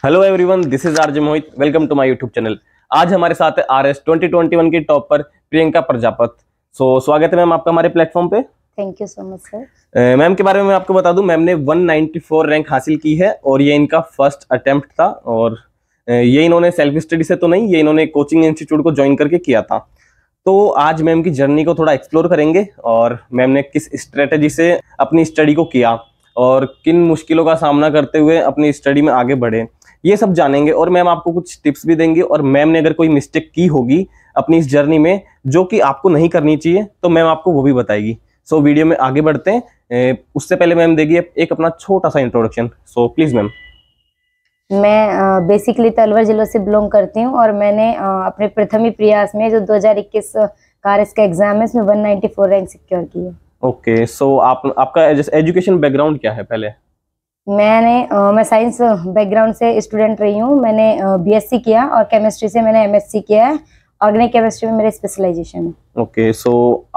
Hello everyone, this is RJ Mohit. Welcome to my YouTube channel. आज हमारे साथ है आरएस 2021 की टॉपर प्रियंका प्रजापत। स्वागत है मैम आपका हमारे प्लेटफॉर्म पे। Thank you so much sir. Ma'am के बारे में मैं आपको बता दूं, मैम ने 194 रैंक हासिल की है और ये इनका फर्स्ट अटेम्प्ट था। और ये इन्होंने सेल्फ स्टडी से तो नहीं, ये इन्होंने कोचिंग इंस्टीट्यूट को ज्वाइन करके किया था। तो आज मैम की जर्नी को थोड़ा एक्सप्लोर करेंगे और मैम ने किस स्ट्रेटेजी से अपनी स्टडी को किया और किन मुश्किलों का सामना करते हुए अपनी स्टडी में आगे बढ़े, ये सब जानेंगे। और मैम आपको कुछ टिप्स भी देंगे और मैम ने अगर कोई मिस्टेक की होगी अपनी इस जर्नी में जो कि आपको नहीं करनी चाहिए तो मैम आपको वो भी बताएगी। वीडियो में आगे बढ़ते हैं। उससे पहले मैम देगी एक अपना छोटा सा इंट्रोडक्शन। Please ma'am. मैं बेसिकली तो अलवर जिले से बिलोंग करती हूँ और मैंने अपने प्रथम प्रयास में जो 2021 कारेस का एग्जाम है इसमें 194 रैंक सिक्योर की है। ओके, आपका एजुकेशन बैकग्राउंड क्या है पहले? मैं साइंस बैकग्राउंड से स्टूडेंट रही हूँ। मैंने बीएससी किया और केमिस्ट्री से मैंने एमएससी किया है। ऑर्गेनिक केमिस्ट्री में मेरी स्पेशलाइजेशन है। ओके,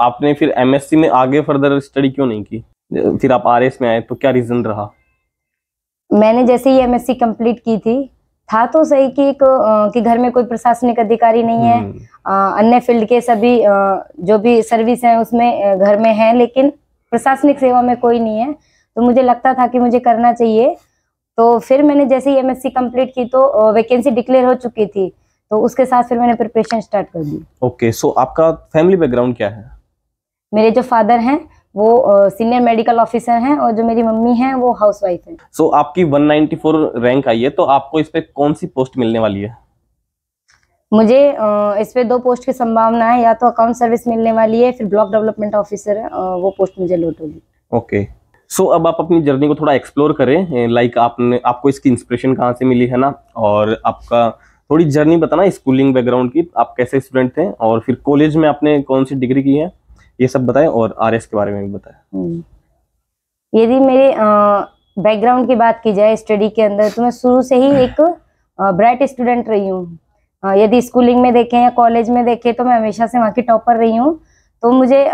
आपने फिर एमएससी में आगे फर्दर स्टडी क्यों नहीं की? फिर आप आरएस में आए तो क्या रीजन रहा? मैंने जैसे ही एमएससी कंप्लीट की थी, था तो सही कि घर में कोई प्रशासनिक अधिकारी नहीं है, अन्य फील्ड के सभी जो भी सर्विस है उसमें घर में है, लेकिन प्रशासनिक सेवा में कोई नहीं है। तो मुझे लगता था कि मुझे करना चाहिए। तो फिर मैंने जैसे ही एमएससी कंप्लीट की तो वैकेंसी डिक्लेयर हो चुकी थी, तो उसके साथ फिर मैंने प्रिपरेशन स्टार्ट कर दी। ओके, आपका फैमिली बैकग्राउंड क्या है? मेरे जो फादर हैं वो सीनियर मेडिकल ऑफिसर हैं और जो मेरी मम्मी हैं वो हाउसवाइफ है। आपकी 194 रैंक आई है, तो आपको इस पे कौन सी पोस्ट मिलने वाली है? मुझे इस पे 2 पोस्ट की संभावना है, या तो अकाउंट सर्विस मिलने वाली है, फिर ब्लॉक डेवलपमेंट ऑफिसर है, वो पोस्ट मुझे लॉट होगी। ओके, अब आप अपनी जर्नी को थोड़ा एक्सप्लोर करें। लाइक आपको इसकी इंस्पिरेशन कहाँ से मिली है ना, और आपका थोड़ी जर्नी बताना स्कूलिंग बैकग्राउंड की, आप कैसे स्टूडेंट थे और फिर कॉलेज में आपने कौन सी डिग्री की है, ये सब बताएं और आरएस के बारे में भी बताएं। यदि मेरे बैकग्राउंड की बात की जाए स्टडी के अंदर, तो मैं शुरू से ही एक ब्राइट स्टूडेंट रही हूँ। यदि स्कूलिंग में देखें या कॉलेज में देखें तो मैं हमेशा से वहाँ की टॉपर रही हूँ। तो मुझे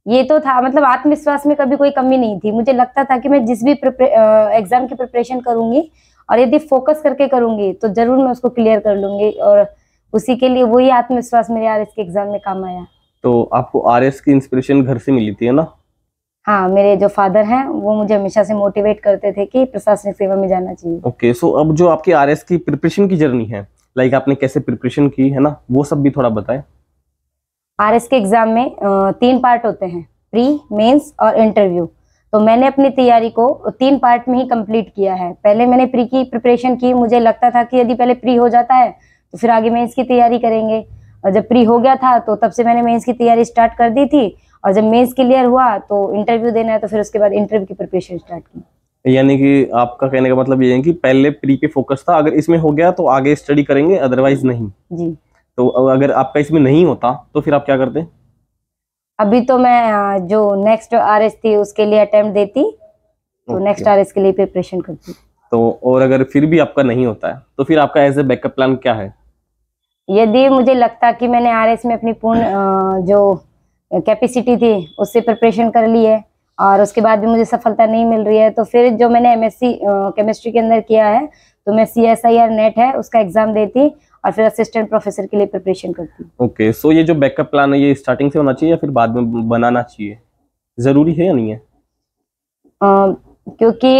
ये तो था, मतलब आत्मविश्वास में कभी कोई कमी नहीं थी। मुझे लगता था कि मैं जिस भी एग्जाम की प्रिपरेशन करूंगी और यदि फोकस करके करूंगी तो जरूर मैं उसको क्लियर कर लूंगी, और उसी के लिए वही आत्मविश्वास मेरे आरएस के एग्जाम में काम आया। तो आपको आरएस की इंस्पिरेशन घर से मिली थी, है ना? हाँ, मेरे जो फादर हैं वो मुझे हमेशा से मोटिवेट करते थे कि प्रशासनिक सेवा में जाना चाहिए। ओके, अब जो आपकी आरएस की प्रिपरेशन की जर्नी है, लाइक आपने कैसे प्रिपरेशन की है ना, वो सब भी थोड़ा बताएं। आरएस के एग्जाम में 3 पार्ट होते हैं, प्री, मेंस और इंटरव्यू। तो मैंने अपनी तैयारी को 3 पार्ट में ही कंप्लीट किया है। पहले मैंने प्री की प्रिपरेशन की। मुझे लगता था कि यदि पहले प्री हो जाता है तो फिर आगे मेंस की तैयारी करेंगे, और जब प्री हो गया था तो तब से मैंने मेंस की तैयारी स्टार्ट कर दी थी। और जब मेंस क्लियर हुआ तो इंटरव्यू देना है, तो फिर उसके बाद इंटरव्यू की प्रिपरेशन स्टार्ट की। यानी कि आपका कहने का मतलब ये है कि पहले प्री पे फोकस था, अगर इसमें हो गया तो आगे स्टडी करेंगे, अदरवाइज नहीं। जी। तो अगर आपका इसमें नहीं होता तो फिर आप क्या करते? अभी तो मैं जो नेक्स्ट आरएस थी उसके लिए अटेम्प्ट देती, तो नेक्स्ट आरएस के लिए प्रिपरेशन करती। तो और अगर फिर भी आपका नहीं होता है तो फिर आपका एज ए बैकअप प्लान क्या है? यदि मुझे लगता कि मैंने आरएस में अपनी पूर्ण जो कैपेसिटी थी उससे प्रिपरेशन कर ली है और उसके बाद भी मुझे सफलता नहीं मिल रही है, तो फिर जो मैंने एमएससी केमिस्ट्री के अंदर किया है, तो मैं CSIR नेट है उसका एग्जाम देती और फिर असिस्टेंट प्रोफेसर के लिए प्रिपरेशन करती। ओके, ये जो बैकअप प्लान है ये स्टार्टिंग से होना चाहिए या फिर बाद में बनाना चाहिए, जरूरी है या नहीं है? क्योंकि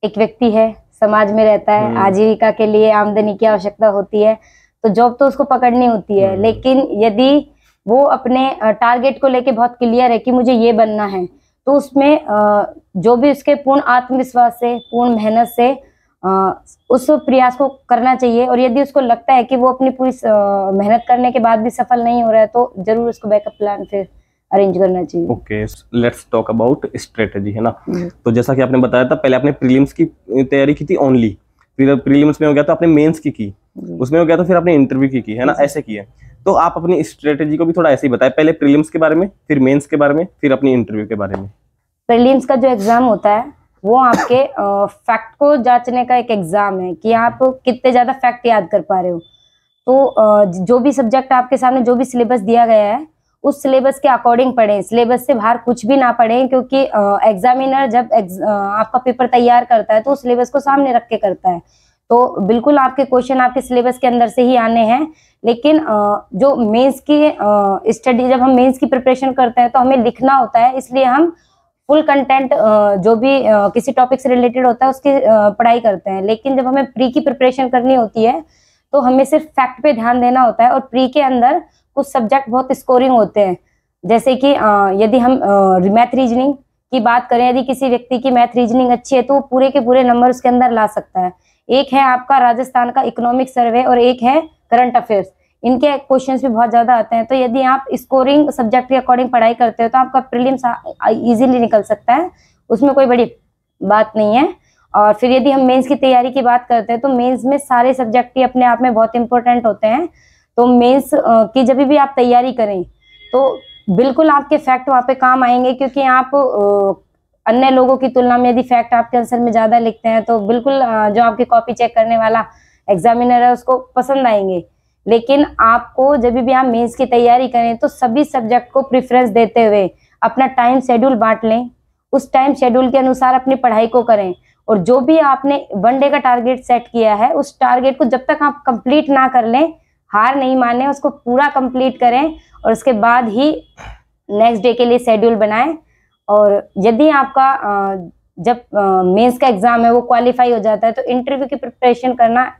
एक व्यक्ति है, समाज में रहता है, आजीविका के लिए आमदनी की आवश्यकता होती है, तो जॉब तो उसको पकड़नी होती है। लेकिन यदि वो अपने टारगेट को लेके बहुत क्लियर है कि मुझे ये बनना है, तो उसमें जो भी उसके पूर्ण आत्मविश्वास से, पूर्ण मेहनत से उस प्रयास को करना चाहिए। और यदि उसको लगता है कि वो अपनी पूरी मेहनत करने के बाद भी सफल नहीं हो रहा है, तो जरूर उसको बैकअप प्लान फिर अरेंज करना चाहिए। Okay, let's talk about strategy, है ना। तो जैसा कि आपने बताया था, पहले आपने प्रीलिम्स की तैयारी की थी ओनली, फिर प्रीलिम्स में हो गया तो आपने मेंस की, उसमें हो गया तो फिर आपने इंटरव्यू की, है ना, ऐसे की है। तो आप अपनी स्ट्रेटेजी को भी थोड़ा ऐसे ही बताएं, पहले प्रीलिम्स के बारे में, फिर मेंस के बारे में, फिर अपनी इंटरव्यू के बारे में। प्रीलिम्स का जो एग्जाम होता है वो आपके फैक्ट को जांचने का एक एग्जाम है कि आप कितने ज्यादा फैक्ट याद कर पा रहे हो। तो जो भी सब्जेक्ट आपके सामने, जो भी सिलेबस दिया गया है, उस सिलेबस के अकॉर्डिंग पढ़ें, सिलेबस से बाहर कुछ भी ना पढ़ें, क्योंकि एग्जामिनर जब आपका पेपर तैयार करता है तो उस सिलेबस को सामने रख के करता है। तो बिल्कुल आपके क्वेश्चन आपके सिलेबस के अंदर से ही आने हैं। लेकिन जो मेंस की स्टडी, जब हम मेंस की प्रिपरेशन करते हैं तो हमें लिखना होता है, इसलिए हम फुल कंटेंट जो भी किसी टॉपिक से रिलेटेड होता है उसकी पढ़ाई करते हैं। लेकिन जब हमें प्री की प्रिपरेशन करनी होती है तो हमें सिर्फ फैक्ट पे ध्यान देना होता है। और प्री के अंदर कुछ सब्जेक्ट बहुत स्कोरिंग होते हैं, जैसे कि यदि हम मैथ रीजनिंग की बात करें, यदि किसी व्यक्ति की मैथ रीजनिंग अच्छी है तो वो पूरे के पूरे नंबर उसके अंदर ला सकता है। एक है आपका राजस्थान का इकोनॉमिक सर्वे और एक है करंट अफेयर्स, इनके क्वेश्चंस भी बहुत ज्यादा आते हैं। तो यदि आप स्कोरिंग सब्जेक्ट के अकॉर्डिंग पढ़ाई करते हो तो आपका प्रीलिम्स इजीली निकल सकता है, उसमें कोई बड़ी बात नहीं है। और फिर यदि हम मेंस की तैयारी की बात करते हैं तो मेंस में सारे सब्जेक्ट ही अपने आप में बहुत इंपॉर्टेंट होते हैं। तो मेंस की जब भी आप तैयारी करें तो बिल्कुल आपके फैक्ट वहाँ पे काम आएंगे, क्योंकि आप अन्य लोगों की तुलना में यदि फैक्ट आपके आंसर में ज्यादा लिखते हैं तो बिल्कुल जो आपकी कॉपी चेक करने वाला एग्जामिनर है उसको पसंद आएंगे। लेकिन आपको जब भी आप मेंस की तैयारी करें तो सभी सब्जेक्ट को प्रेफरेंस देते हुए अपना टाइम शेड्यूल बांट लें, उस टाइम शेड्यूल के अनुसार अपनी पढ़ाई को करें। और जो भी आपने 1 डे का टारगेट सेट किया है उस टारगेट को जब तक आप कंप्लीट ना कर लें, हार नहीं माने, उसको पूरा कंप्लीट करें और उसके बाद ही नेक्स्ट डे के लिए शेड्यूल बनाएं। और यदि आपका जब मेंस का एग्जाम है वो क्वालिफाई हो जाता है तो इंटरव्यू की प्रिपरेशन करना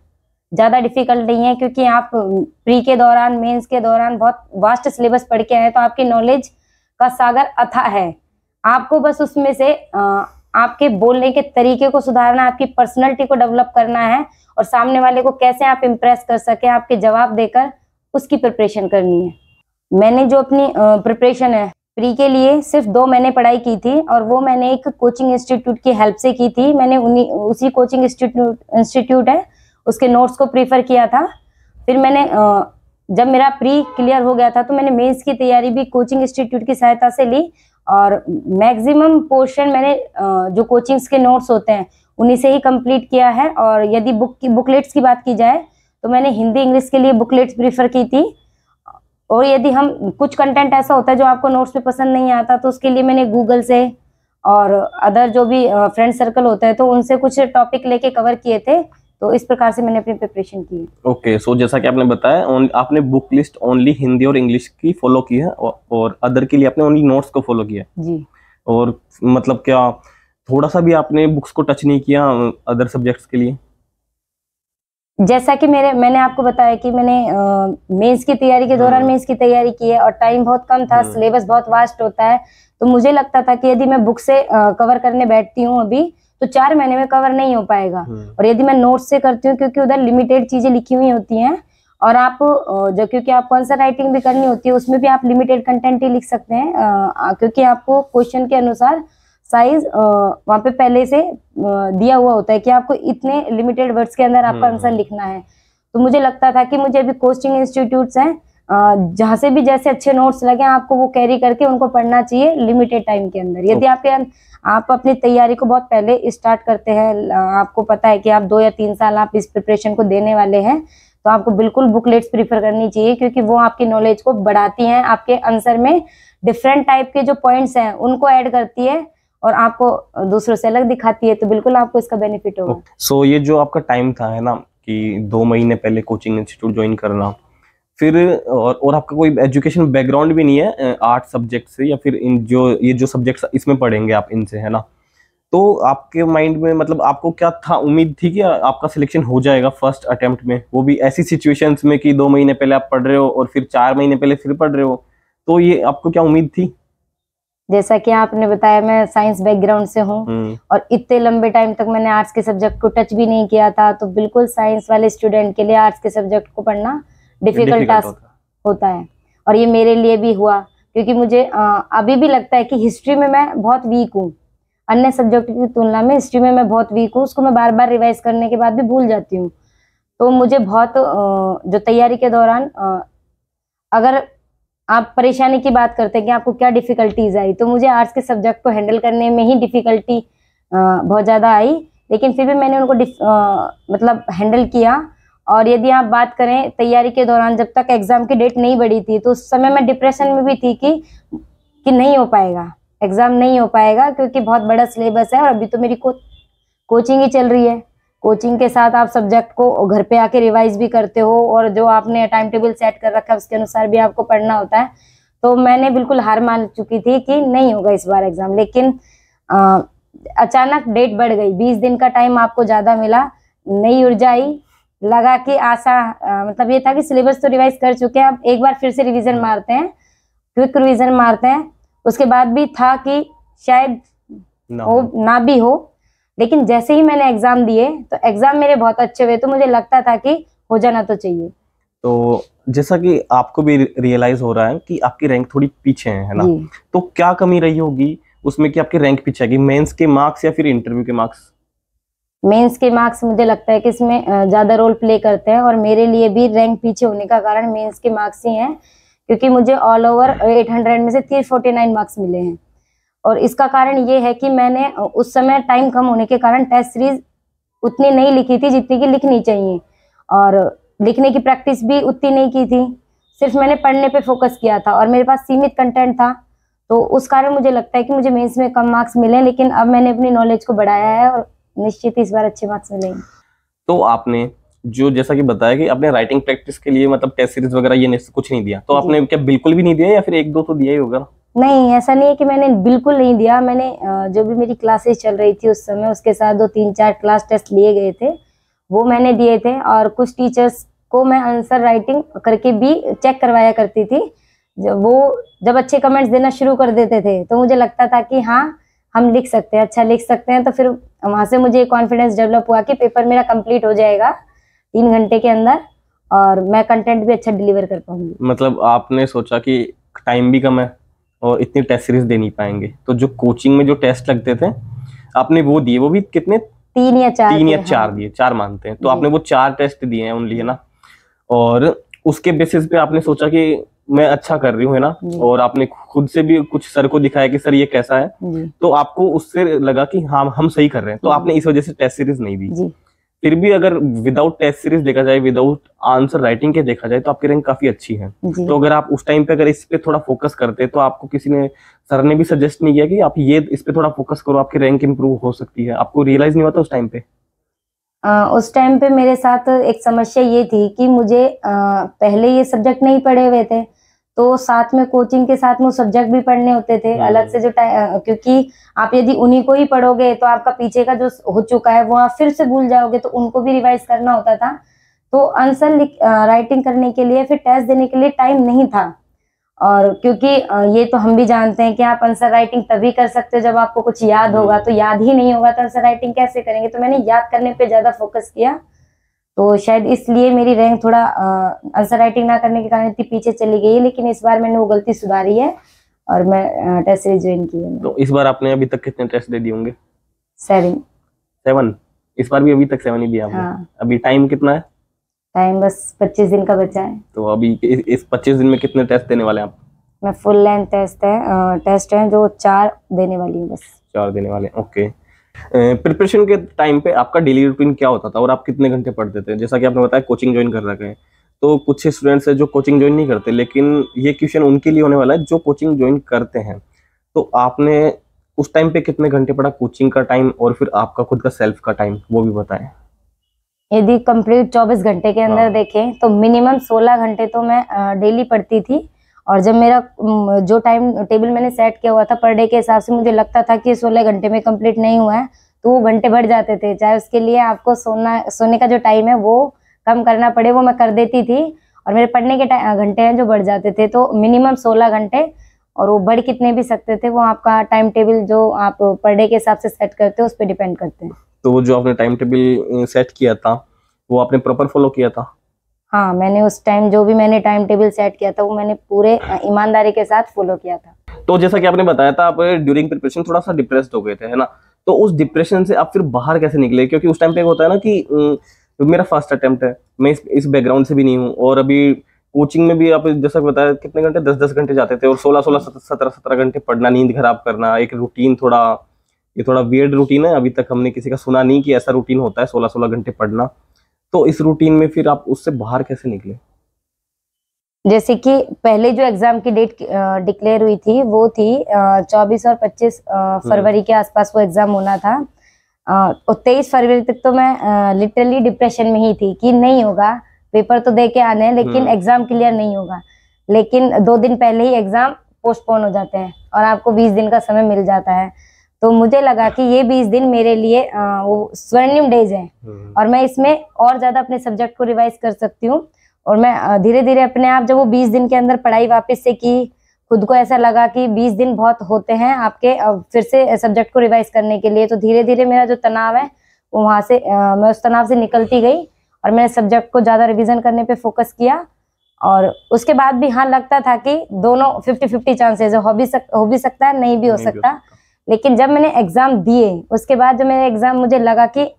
ज़्यादा डिफिकल्ट नहीं है, क्योंकि आप प्री के दौरान मेंस के दौरान बहुत वास्ट सिलेबस पढ़ के आए तो आपकी नॉलेज का सागर अथाह है। आपको बस उसमें से आपके बोलने के तरीके को सुधारना, आपकी पर्सनैलिटी को डेवलप करना है और सामने वाले को कैसे आप इम्प्रेस कर सके आपके जवाब देकर, उसकी प्रिपरेशन करनी है। मैंने जो अपनी प्रिपरेशन है प्री के लिए सिर्फ 2 महीने पढ़ाई की थी और वो मैंने एक कोचिंग इंस्टीट्यूट की हेल्प से की थी। मैंने उसी कोचिंग इंस्टीट्यूट है उसके नोट्स को प्रीफर किया था। फिर मैंने जब मेरा प्री क्लियर हो गया था तो मैंने मेंस की तैयारी भी कोचिंग इंस्टीट्यूट की सहायता से ली और मैक्सिमम पोर्शन मैंने जो कोचिंग्स के नोट्स होते हैं उन्हीं से ही कंप्लीट किया है। और यदि बुकलेट्स की बात की जाए तो मैंने हिंदी इंग्लिश के लिए बुकलेट्स प्रीफर की थी। और यदि हम कुछ कंटेंट ऐसा होता है जो आपको नोट्स पे पसंद नहीं आता तो उसके लिए मैंने गूगल से और अदर जो भी फ्रेंड सर्कल होता है तो उनसे कुछ टॉपिक लेके कवर किए थे। तो इस प्रकार से मैंने अपनी प्रिपरेशन की। ओके, सो जैसा कि आपने बताया आपने बुक लिस्ट ओनली हिंदी और इंग्लिश की फॉलो की है और अदर के लिए आपने ओनली नोट्स को फॉलो किया जी। और मतलब क्या थोड़ा सा भी आपने बुक्स को टच नहीं किया अदर सब्जेक्ट्स के लिए? जैसा कि मैंने आपको बताया कि मैंने मेंस की तैयारी के दौरान मेंस की तैयारी की है और टाइम बहुत कम था, सिलेबस बहुत वास्ट होता है, तो मुझे लगता था कि यदि मैं बुक से कवर करने बैठती हूँ अभी तो 4 महीने में कवर नहीं हो पाएगा। और यदि मैं नोट्स से करती हूँ क्योंकि उधर लिमिटेड चीजें लिखी हुई होती हैं और आप जो क्योंकि आपको आंसर राइटिंग भी करनी होती है उसमें भी आप लिमिटेड कंटेंट ही लिख सकते हैं, क्योंकि आपको क्वेश्चन के अनुसार साइज वहाँ पे पहले से दिया हुआ होता है कि आपको इतने लिमिटेड वर्ड्स के अंदर आपका आंसर लिखना है। तो मुझे लगता था कि मुझे अभी कोचिंग इंस्टीट्यूट्स हैं जहाँ से भी जैसे अच्छे नोट्स लगे आपको वो कैरी करके उनको पढ़ना चाहिए लिमिटेड टाइम के अंदर। यदि आप अपनी तैयारी को बहुत पहले स्टार्ट करते हैं, आपको पता है कि आप 2 या 3 साल आप इस प्रिपरेशन को देने वाले हैं, तो आपको बिल्कुल बुकलेट्स प्रीफर करनी चाहिए क्योंकि वो आपकी नॉलेज को बढ़ाती हैं, आपके आंसर में डिफरेंट टाइप के जो पॉइंट्स हैं उनको ऐड करती है और आपको दूसरों से अलग दिखाती है, तो बिल्कुल आपको इसका बेनिफिट होगा। सो ये जो आपका टाइम था है ना कि 2 महीने पहले कोचिंग इंस्टीट्यूट ज्वाइन करना, फिर और आपका कोई एजुकेशन बैकग्राउंड भी नहीं है आर्ट सब्जेक्ट से या फिर ये जो सब्जेक्ट्स इसमें पढ़ेंगे आप इनसे है ना, तो आपके माइंड में मतलब आपको क्या था, उम्मीद थी कि आपका सिलेक्शन हो जाएगा फर्स्ट अटेम्प्ट में, वो भी ऐसी सिचुएशंस में कि 2 महीने पहले आप पढ़ रहे हो और फिर 4 महीने पहले फिर पढ़ रहे हो, तो ये आपको क्या उम्मीद थी? जैसा कि आपने बताया मैं साइंस बैकग्राउंड से हूँ और इतने लंबे टाइम तक मैंने आर्ट्स के सब्जेक्ट को टच भी नहीं किया था, तो बिल्कुल साइंस वाले स्टूडेंट के लिए आर्ट्स के सब्जेक्ट को पढ़ना डिफिकल्ट टास्क होता है। और ये मेरे लिए भी हुआ क्योंकि मुझे अभी भी लगता है कि हिस्ट्री में मैं बहुत वीक हूँ, अन्य सब्जेक्ट की तुलना में हिस्ट्री में मैं बहुत वीक हूँ, उसको मैं बार बार रिवाइज करने के बाद भी भूल जाती हूँ। तो मुझे बहुत जो तैयारी के दौरान अगर आप परेशानी की बात करते हैं कि आपको क्या डिफिकल्टीज आई, तो मुझे आर्ट्स के सब्जेक्ट को हैंडल करने में ही डिफिकल्टी बहुत ज़्यादा आई, लेकिन फिर भी मैंने उनको मतलब हैंडल किया। और यदि आप बात करें तैयारी के दौरान जब तक एग्जाम की डेट नहीं बढ़ी थी तो उस समय मैं डिप्रेशन में भी थी कि नहीं हो पाएगा, एग्जाम नहीं हो पाएगा क्योंकि बहुत बड़ा सिलेबस है और अभी तो मेरी कोचिंग ही चल रही है, कोचिंग के साथ आप सब्जेक्ट को घर पे आके रिवाइज भी करते हो और जो आपने टाइम टेबल सेट कर रखा है उसके अनुसार भी आपको पढ़ना होता है। तो मैंने बिल्कुल हार मान चुकी थी कि नहीं होगा इस बार एग्जाम, लेकिन अचानक डेट बढ़ गई, 20 दिन का टाइम आपको ज्यादा मिला, नई ऊर्जा आई, लगा कि मतलब ये था कि सिलेबस तो रिवाइज कर चुके हैं, अब एक बार फिर से रिवीजन मारते हैं, क्विक रिवीजन मारते हैं। उसके बाद भी था कि शायद ना भी हो, लेकिन जैसे ही मैंने एग्जाम दिए तो एग्जाम मेरे बहुत अच्छे हुए, तो मुझे लगता था कि हो जाना तो चाहिए। तो जैसा कि आपको भी रियलाइज हो रहा है कि आपकी रैंक थोड़ी पीछे है ना, तो क्या कमी रही होगी उसमें कि आपकी रैंक पीछे है? मेंस के मार्क्स या फिर इंटरव्यू के मार्क्स? मेंस के मार्क्स मुझे लगता है कि इसमें ज्यादा रोल प्ले करते हैं, और मेरे लिए भी रैंक पीछे होने का कारण मेंस के मार्क्स ही हैं, क्योंकि मुझे ऑल ओवर 800 में से 349 मार्क्स मिले हैं। और इसका कारण ये है कि मैंने उस समय टाइम कम होने के कारण टेस्ट सीरीज उतनी नहीं लिखी थी जितनी की लिखनी चाहिए, और लिखने की प्रैक्टिस भी उतनी नहीं की थी, सिर्फ मैंने पढ़ने पे फोकस किया था और मेरे पास सीमित कंटेंट था। तो उस कारण मुझे लगता है कि मुझे मेंस में कम मार्क्स मिले, लेकिन अब मैंने अपनी नॉलेज को बढ़ाया है और निश्चित इस बार अच्छे मार्क्स मिलेंगे। तो आपने जो जैसा कि बताया कि आपने राइटिंग प्रैक्टिस के लिए मतलब टेस्ट सीरीज वगैरह ये कुछ नहीं दिया, तो आपने क्या बिल्कुल भी नहीं दिया या फिर 1-2 तो दिया ही होगा? नहीं, ऐसा नहीं है कि मैंने बिल्कुल नहीं दिया। मैंने जो भी मेरी क्लासेस चल रही थी उस समय, उसके साथ 2-3-4 क्लास टेस्ट लिए गए थे, वो मैंने दिए थे। और कुछ टीचर्स को मैं आंसर राइटिंग करके भी चेक करवाया करती थी। जब अच्छे कमेंट्स देना शुरू कर देते थे तो मुझे लगता था कि हाँ, हम लिख सकते हैं, अच्छा लिख सकते हैं। तो फिर वहां से मुझे कॉन्फिडेंस डेवलप हुआ कि पेपर मेरा कंप्लीट हो जाएगा 3 घंटे के अंदर और मैं कंटेंट भी अच्छा डिलीवर कर पाऊंगी। मतलब आपने सोचा कि टाइम भी कम है और इतनी टेस्ट सीरीज दे नहीं पाएंगे, तो जो कोचिंग में जो टेस्ट लगते थे आपने वो दिए, वो भी कितने? 3 या 4 हाँ। दिए, 4 मानते हैं, तो आपने वो 4 टेस्ट दिए हैं ओनली, है ना? और उसके बेसिस पे आपने सोचा कि मैं अच्छा कर रही हूँ, है ना? और आपने खुद से भी कुछ सर को दिखाया कि सर ये कैसा है, तो आपको उससे लगा कि हाँ हम सही कर रहे हैं, तो आपने इस वजह से टेस्ट सीरीज नहीं दी। फिर भी अगर विदाउट टेस्ट सीरीज देखा जाए, विदाउट आंसर राइटिंग के देखा जाए, तो आपकी रैंक काफी अच्छी है। तो अगर आप उस टाइम पे अगर इस पे थोड़ा फोकस करते, तो आपको किसी ने, सर ने भी सजेस्ट नहीं किया कि आप ये इस पे थोड़ा फोकस करो, आपकी रैंक इंप्रूव हो सकती है? आपको रियलाइज नहीं हुआ था उस टाइम पे? उस टाइम पे मेरे साथ एक समस्या ये थी कि मुझे पहले ये सब्जेक्ट नहीं पढ़े हुए थे, तो साथ में कोचिंग के साथ में सब्जेक्ट भी पढ़ने होते थे अलग से, जो क्योंकि आप यदि उन्हीं को ही पढ़ोगे तो आपका पीछे का जो हो चुका है वो आप फिर से भूल जाओगे, तो उनको भी रिवाइज करना होता था। तो आंसर राइटिंग करने के लिए, फिर टेस्ट देने के लिए टाइम नहीं था। और क्योंकि ये तो हम भी जानते हैं कि आप आंसर राइटिंग तभी कर सकते हो जब आपको कुछ याद होगा, तो याद ही नहीं होगा तो आंसर राइटिंग कैसे करेंगे? तो मैंने याद करने पे ज्यादा फोकस किया, तो शायद इसलिए मेरी रैंक थोड़ा आंसर राइटिंग ना करने के कारण इतनी पीछे चली गई है। लेकिन इस बार मैंने वो गलती सुधारी है और मैं टेस्ट सीरीज ज्वाइन की है। तो इस बार आपने अभी तक कितने टेस्ट दे दिए होंगे? 7। इस बार भी अभी तक 7 ही दिया आपने? हाँ। अभी टाइम कितना है? टाइम बस 25 दिन का बचा है। तो अभी इस 25 दिन में कितने टेस्ट देने वाले हैं आप? मैं फुल लेंथ टेस्ट है जो 4 देने वाली हूँ, बस 4 देने वाले। ओके। प्रिपरेशन के टाइम पे आपका डेली रूटीन क्या होता था और आप कितने घंटे पढ़ते थे? जैसा कि आपने बताया कोचिंग ज्वाइन कर रखे हैं, तो कुछ स्टूडेंट्स है जो कोचिंग ज्वाइन नहीं करते, लेकिन ये क्वेश्चन उनके लिए होने वाला है जो कोचिंग ज्वाइन करते हैं। तो आपने उस टाइम पे कितने घंटे पढ़ा, कोचिंग का टाइम और फिर आपका खुद का सेल्फ का टाइम, वो भी बताएं। यदि कंप्लीट 24 घंटे के अंदर देखें तो मिनिमम 16 घंटे तो मैं डेली पढ़ती थी। और जब मेरा जो टाइम टेबल मैंने सेट किया हुआ था पर डे के हिसाब से, मुझे लगता था कि 16 घंटे में कंप्लीट नहीं हुआ है, तो वो घंटे बढ़ जाते थे। चाहे उसके लिए आपको सोने का जो टाइम है वो कम करना पड़े, वो मैं कर देती थी। और मेरे पढ़ने के घंटे हैं जो बढ़ जाते थे, तो मिनिमम 16 घंटे, और वो बढ़ कितने भी सकते थे, वो आपका टाइम टेबल जो आप पर डे के हिसाब से सेट करते हो उस पर डिपेंड करते हैं। तो वो जो आपने टाइम टेबल सेट किया था वो आपने प्रॉपर फॉलो किया था? हाँ, मैंने उस टाइम जो भी मैंने टाइम टेबल सेट किया था वो मैंने पूरे ईमानदारी के साथ फॉलो किया था। तो जैसा कि आपने बताया था, आप ड्यूरिंग प्रिपरेशन थोड़ा सा डिप्रेस्ड हो गए थे, है ना? तो उस डिप्रेशन से आप फिर बाहर कैसे निकले? क्योंकि उस टाइम पे होता है ना कि मेरा फर्स्ट अटेम्प्ट है, मैं इस बैकग्राउंड से भी नहीं हूँ, और अभी कोचिंग में भी आप जैसा बताया कितने घंटे, 10-10 घंटे जाते थे, और 16-16, 17-17 घंटे पढ़ना, नींद खराब करना, एक रूटीन ये थोड़ा वियर्ड रूटीन है। अभी तक हमने किसी का सुना नहीं कि ऐसा रूटीन होता है 16-16 घंटे पढ़ना। तो इस रूटीन में फिर आप उससे बाहर कैसे निकले? जैसे कि पहले जो एग्जाम की डेट डिक्लेयर हुई थी वो थी 24 और 25 फरवरी के आसपास वो एग्जाम होना था। और 23 फरवरी तक तो मैं लिटरली डिप्रेशन में ही थी कि नहीं होगा, पेपर तो दे के आने हैं लेकिन एग्जाम क्लियर नहीं होगा। लेकिन 2 दिन पहले ही एग्जाम पोस्टपोन हो जाते हैं और आपको 20 दिन का समय मिल जाता है। तो मुझे लगा कि ये 20 दिन मेरे लिए वो स्वर्णिम डेज हैं और मैं इसमें और ज्यादा अपने सब्जेक्ट को रिवाइज कर सकती हूँ। और मैं धीरे धीरे अपने आप जब वो 20 दिन के अंदर पढ़ाई वापस से की, खुद को ऐसा लगा कि 20 दिन बहुत होते हैं आपके फिर से सब्जेक्ट को रिवाइज करने के लिए। तो धीरे धीरे मेरा जो तनाव है वो वहां से मैं उस तनाव से निकलती गई और मैंने सब्जेक्ट को ज्यादा रिवीजन करने पे फोकस किया। और उसके बाद भी हाँ लगता था कि दोनों 50-50 चांसेस है, हो भी सकता है, नहीं भी हो सकता। लेकिन जब मैंने एग्जाम दिए उसके बाद जब मेरे एग्जाम मुझे लगा कि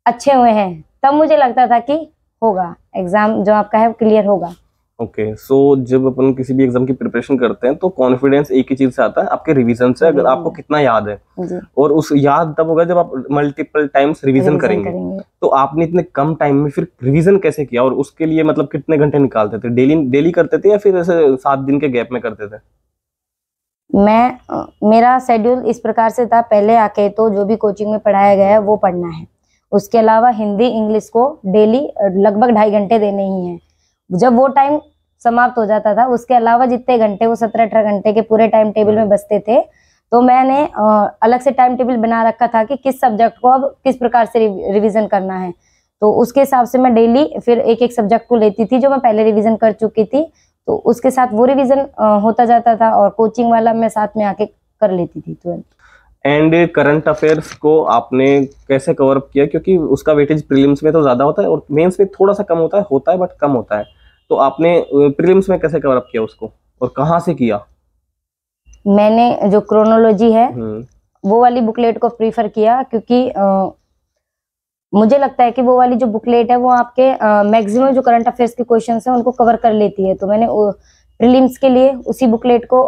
अच्छे हुए हैं, तब मुझे लगता था कि होगा एग्जाम जो आपका है क्लियर होगा। ओके, सो जब अपन किसी भी एग्जाम की प्रिपरेशन करते हैं तो कॉन्फिडेंस एक ही चीज से आता है, आपके रिवीजन से। अगर आपको कितना याद है जी। और उस याद तब होगा जब आप मल्टीपल टाइम्स रिवीजन करेंगे। तो आपने इतने कम टाइम में फिर रिवीजन कैसे किया और उसके लिए मतलब कितने घंटे निकालते थे? डेली करते थे या फिर ऐसे 7 दिन के गैप में करते थे? मेरा शेड्यूल इस प्रकार से था, पहले आके तो जो भी कोचिंग में पढ़ाया गया है वो पढ़ना है, उसके अलावा हिंदी इंग्लिश को डेली लगभग 2.5 घंटे देने ही हैं। जब वो टाइम समाप्त हो जाता था उसके अलावा जितने घंटे वो 17-18 घंटे के पूरे टाइम टेबल में बचते थे। तो मैंने अलग से टाइम टेबल बना रखा था कि किस सब्जेक्ट को अब किस प्रकार से रिवीजन करना है। तो उसके हिसाब से मैं डेली फिर एक सब्जेक्ट को लेती थी जो मैं पहले रिवीजन कर चुकी थी, तो उसके साथ वो रिवीजन होता जाता था और कोचिंग वाला मैं साथ में आके कर लेती थी तुरंत। एंड करंट अफेयर्स को आपने कैसे कवर अप किया? क्योंकि उसका वेटेज प्रीलिम्स में तो ज्यादा होता है और मेंस में थोड़ा सा कम होता है बट कम होता है। तो आपने प्रीलिम्स में कैसे कवर अप किया उसको और कहाँ से किया? मैंने जो क्रोनोलॉजी है वो वाली बुकलेट को प्रीफर किया, क्योंकि मुझे लगता है कि वो वाली जो बुकलेट है वो आपके मैक्सिमम जो करंट अफेयर्स के क्वेश्चंस हैं उनको कवर कर लेती है। तो मैंने प्रीलिम्स के लिए उसी बुकलेट को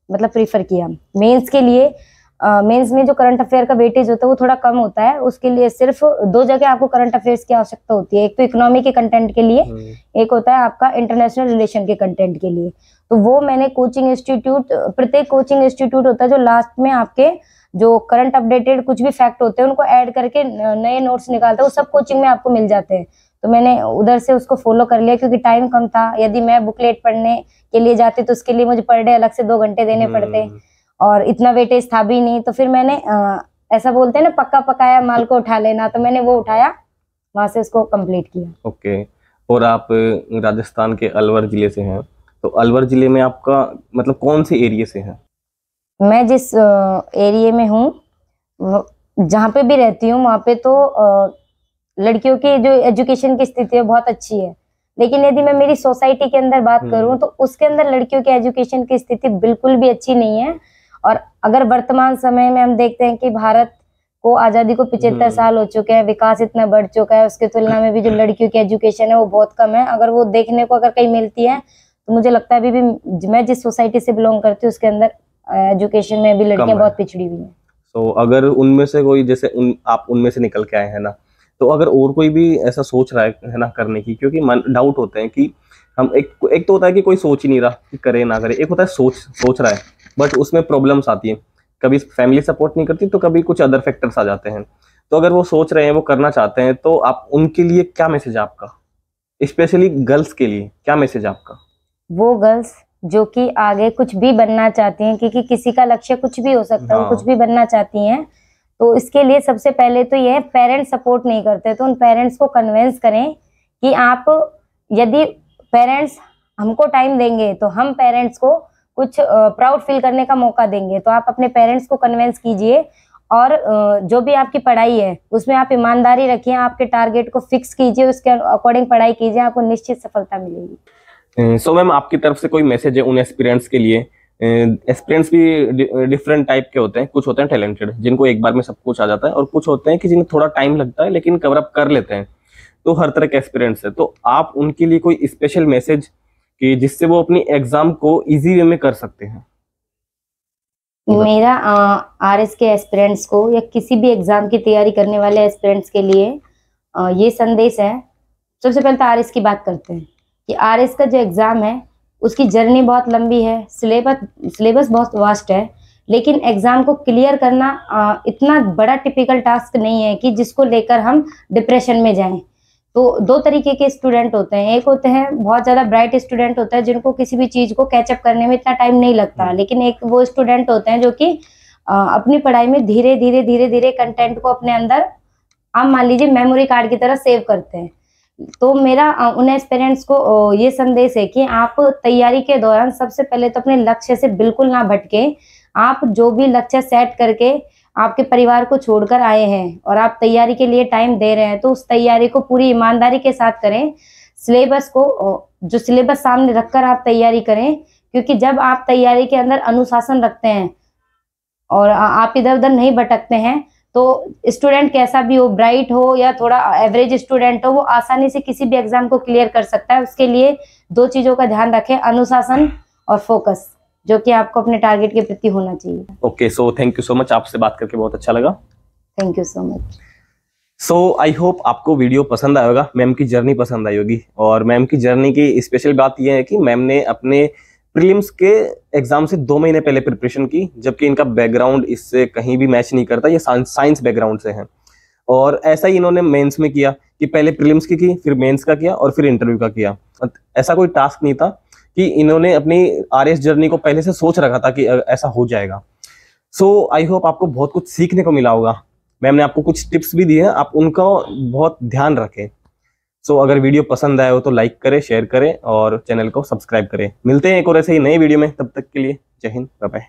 मतलब प्रीफर किया। मेंस के लिए मेंस में जो करंट अफेयर का वेटेज होता है वो थोड़ा कम होता है, उसके लिए सिर्फ 2 जगह आपको करंट अफेयर्स की आवश्यकता होती है। एक तो इकोनॉमी के कंटेंट के लिए, एक होता है आपका इंटरनेशनल रिलेशन के कंटेंट के लिए। तो वो मैंने कोचिंग इंस्टीट्यूट, प्रत्येक कोचिंग इंस्टीट्यूट होता है जो लास्ट में आपके जो करंट अपडेटेड कुछ भी फैक्ट होते हैं उनको ऐड करके नए नोट्स निकालता है, वो सब कोचिंग में आपको मिल जाते हैं। तो मैंने उधर से उसको फॉलो कर लिया, क्योंकि टाइम कम था। यदि मैं बुकलेट पढ़ने के लिए जाती तो उसके लिए मुझे पर डे अलग से 2 घंटे देने पड़ते और इतना वेटेज था भी नहीं। तो फिर मैंने ऐसा बोलते हैं ना, पक्का पकाया माल को उठा लेना, तो मैंने वो उठाया, वहां से उसको कंप्लीट किया। ओके। और आप राजस्थान के अलवर जिले से हैं, तो अलवर जिले में आपका मतलब कौन से एरिया से है? मैं जिस एरिया में हूँ, जहाँ पे भी रहती हूँ, वहाँ पे तो लड़कियों की जो एजुकेशन की स्थिति है बहुत अच्छी है। लेकिन यदि मैं मेरी सोसाइटी के अंदर बात करूँ तो उसके अंदर लड़कियों की एजुकेशन की स्थिति बिल्कुल भी अच्छी नहीं है। और अगर वर्तमान समय में हम देखते हैं कि भारत को आजादी को 75 साल हो चुके हैं, विकास इतना बढ़ चुका है, उसके तुलना में भी जो लड़कियों की एजुकेशन है वो बहुत कम है। अगर वो देखने को अगर कहीं मिलती है तो मुझे लगता है अभी भी मैं जिस सोसाइटी से बिलोंग करती हूँ उसके अंदर एजुकेशन में भी लड़कियां बहुत पिछड़ी हुई हैं। तो अगर उनमें से कोई, जैसे आप उनमें से निकल के आए हैं ना, तो अगर और कोई भी ऐसा सोच रहा है ना करने की, क्योंकि डाउट होते हैं कि हम एक तो होता है कि कोई सोच ही नहीं रहा कि करे ना करे, एक होता है सोच रहा है बट उसमें प्रॉब्लम्स आती हैं, कभी फैमिली सपोर्ट नहीं करती तो कभी कुछ अदर फैक्टर्स आ जाते हैं। तो अगर वो सोच रहे हैं, वो करना चाहते हैं, तो आप उनके लिए क्या मैसेज है आपका? स्पेशली गर्ल्स के लिए क्या मैसेज है आपका? वो गर्ल्स जो कि आगे कुछ भी बनना चाहती हैं, क्योंकि किसी का लक्ष्य कुछ भी हो सकता है, वो कुछ भी बनना चाहती हैं, तो इसके लिए सबसे पहले तो ये पेरेंट्स सपोर्ट नहीं करते, तो उन पेरेंट्स को कन्विंस करें कि आप, यदि पेरेंट्स हमको टाइम देंगे तो हम पेरेंट्स को कुछ प्राउड फील करने का मौका देंगे। तो आप अपने पेरेंट्स को कन्विंस कीजिए और जो भी आपकी पढ़ाई है उसमें आप ईमानदारी रखिए, आपके टारगेट को फिक्स कीजिए, उसके अकॉर्डिंग पढ़ाई कीजिए, आपको निश्चित सफलता मिलेगी। सो मैम, आपकी तरफ से कोई मैसेज है उन एस्पिरेंट्स के लिए? एस्पिरेंट्स भी डिफरेंट टाइप के होते हैं, कुछ होते हैं टैलेंटेड जिनको एक बार में सब कुछ आ जाता है, और कुछ होते हैं कि जिन्हें थोड़ा टाइम लगता है लेकिन कवर अप कर लेते हैं। तो हर तरह के एस्पिरेंट्स है, तो आप उनके लिए कोई स्पेशल मैसेज कि जिससे वो अपनी एग्जाम को इजी वे में कर सकते हैं? मेरा आरएस के एस्पिरेंट्स को या किसी भी एग्जाम की तैयारी करने वाले एस्पिरेंट्स के लिए ये संदेश है। सबसे पहले तो आरएस की बात करते हैं कि आरएस का जो एग्जाम है उसकी जर्नी बहुत लंबी है, सिलेबस बहुत वास्ट है, लेकिन एग्जाम को क्लियर करना इतना बड़ा टिपिकल टास्क नहीं है कि जिसको लेकर हम डिप्रेशन में जाएं। तो दो तरीके के स्टूडेंट होते हैं, एक होते हैं बहुत ज्यादा ब्राइट स्टूडेंट होता है जिनको किसी भी चीज को कैचअप करने में इतना टाइम नहीं लगता, लेकिन एक वो स्टूडेंट होते हैं जो कि अपनी पढ़ाई में धीरे धीरे कंटेंट को अपने अंदर, आप मान लीजिए मेमोरी कार्ड की तरह सेव करते हैं। तो मेरा उन एस्पिरेंट्स को ये संदेश है कि आप तैयारी के दौरान सबसे पहले तो अपने लक्ष्य से बिल्कुल ना भटके। आप जो भी लक्ष्य सेट करके आपके परिवार को छोड़कर आए हैं और आप तैयारी के लिए टाइम दे रहे हैं, तो उस तैयारी को पूरी ईमानदारी के साथ करें। सिलेबस को, जो सिलेबस सामने रखकर आप तैयारी करें, क्योंकि जब आप तैयारी के अंदर अनुशासन रखते हैं और आप इधर उधर नहीं भटकते हैं, तो स्टूडेंट कैसा भी हो, ब्राइट हो या थोड़ा एवरेज स्टूडेंट हो, वो आसानी से किसी भी एग्जाम को क्लियर कर सकता है। उसके लिए दो चीजों का ध्यान रखें, अनुशासन और फोकस, जो कि आपको अपने टारगेट के प्रति होना चाहिए। Okay, so thank you so much, आपसे बात करके बहुत अच्छा लगा। Thank you so much. So I hope आपको वीडियो पसंद आया होगा, मैम की जर्नी पसंद आई होगी। और मैम की जर्नी की स्पेशल बात यह है कि मैम ने अपने प्रीलिम्स के एग्जाम से 2 महीने पहले प्रिपरेशन की, जबकि इनका बैकग्राउंड इससे कहीं भी मैच नहीं करता, ये साइंस बैकग्राउंड से है। और ऐसा ही इन्होंने मेंस में किया कि पहले प्रीलिम्स की फिर मेंस का किया और फिर इंटरव्यू का किया। ऐसा कोई टास्क नहीं था कि इन्होंने अपनी आरएस जर्नी को पहले से सोच रखा था कि ऐसा हो जाएगा। सो आई होप आपको बहुत कुछ सीखने को मिला होगा। मैम ने आपको कुछ टिप्स भी दिए हैं, आप उनका बहुत ध्यान रखें। सो अगर वीडियो पसंद आया हो तो लाइक करें, शेयर करें और चैनल को सब्सक्राइब करें। मिलते हैं एक और ऐसे ही नए वीडियो में, तब तक के लिए जय हिंद, बाय बाय।